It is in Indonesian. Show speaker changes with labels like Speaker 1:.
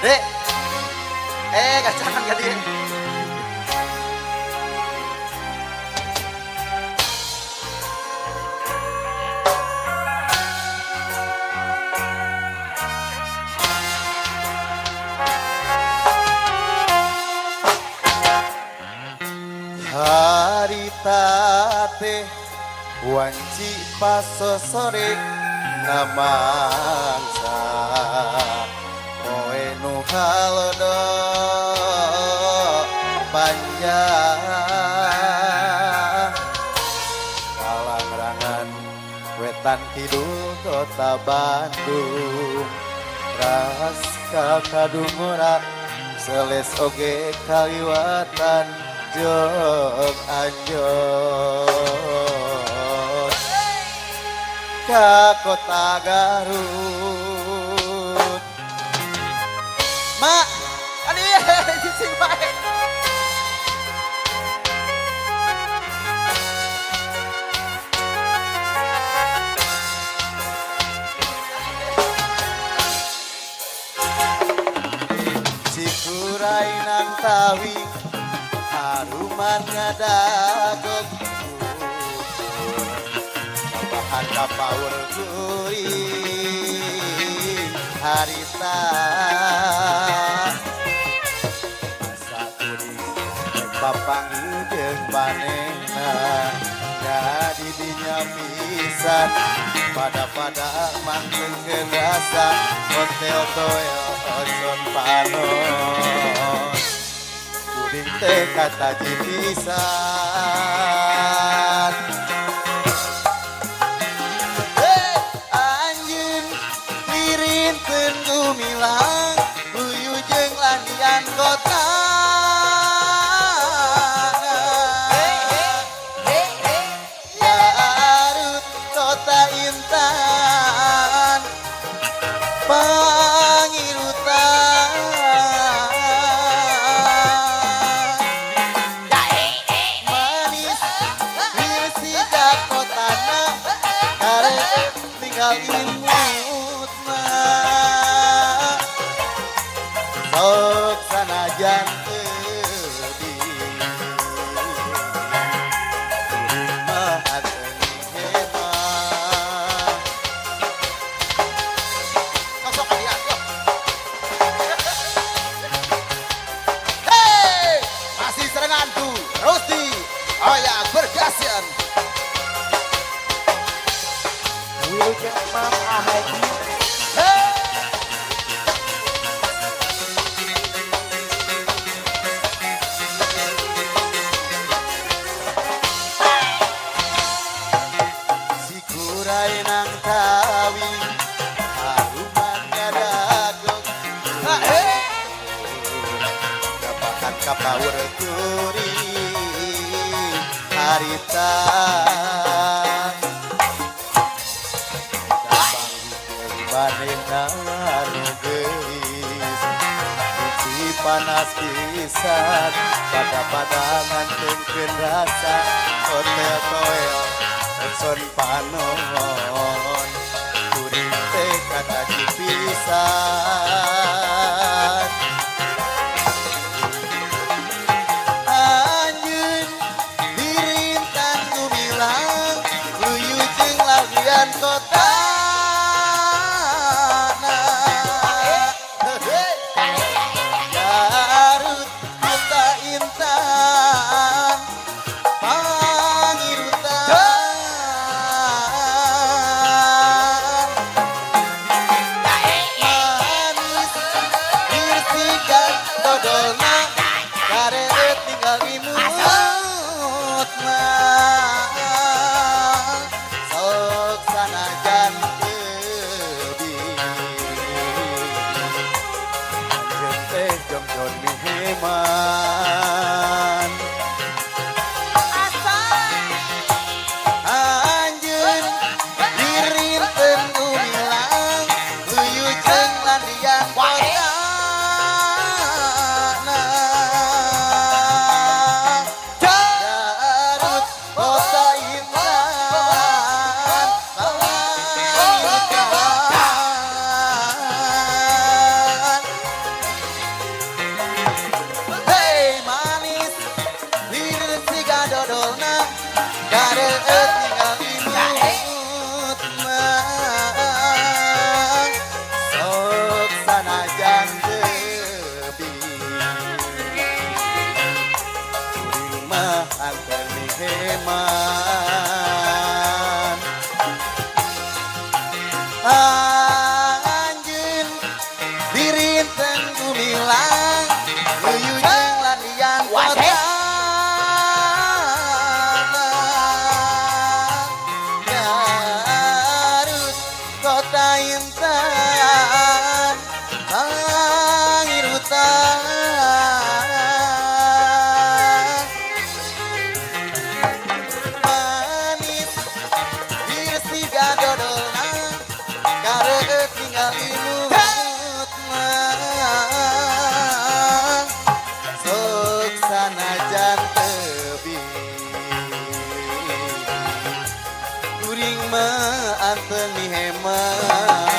Speaker 1: Dek, kacangan ka dia. Harita teh wanci paso sore namangsa poe nu halodo panjang kalangrangan wetan kidul kota Bandung ras kakadungora seles oge kaliwatan jog anjor ka kota Garut. Mak, aduh cicing bae. Cikurai nang tawing haruman ngadagog bahan kapaur kuring harita asa kuring papanggih jeung panena jadi dinya pisan pada mangkeun rasa hotel toyo oson panon kuring teh kata jipisan anjeun lirinteun gumilang luyu jeung landian kota Garut kota Intan Pangirutan manis Wirsida kotana karek tinggal imut mah sok sanajan teuing kuring mah ateung hemah kosok dia yuk. Hey, masih seranganku Rosti Ayah Berkasian
Speaker 2: Wilujeng Mam Ahadi
Speaker 1: Sikurai nang tawing haruman ngadagog dapakan kapaur kuring harita manehna anu geulis biji panas pisan pada ngantengkeun rasa hotel toyo son panon kuring teh kata jipisan anjeun lirintan gumilang luyu jeung lagian kota Garut kota Intan Pangirutan manis Wirsida dodolna karek tinggal imut mah sok sanajan teuing anjeun teh jongjon heman anjeun lirinteun gumilang luyu jeung landian kota Garut tinggal imut mah sok sanajan tebing kuring mah anteni heman anjeun dirinten gumilang yuyu jeung ladian kota Garut kota intan pangirutan manis diresiga dodolna kareueut tinggal imut mah sok sanajan tebing kuring mah anteni hemat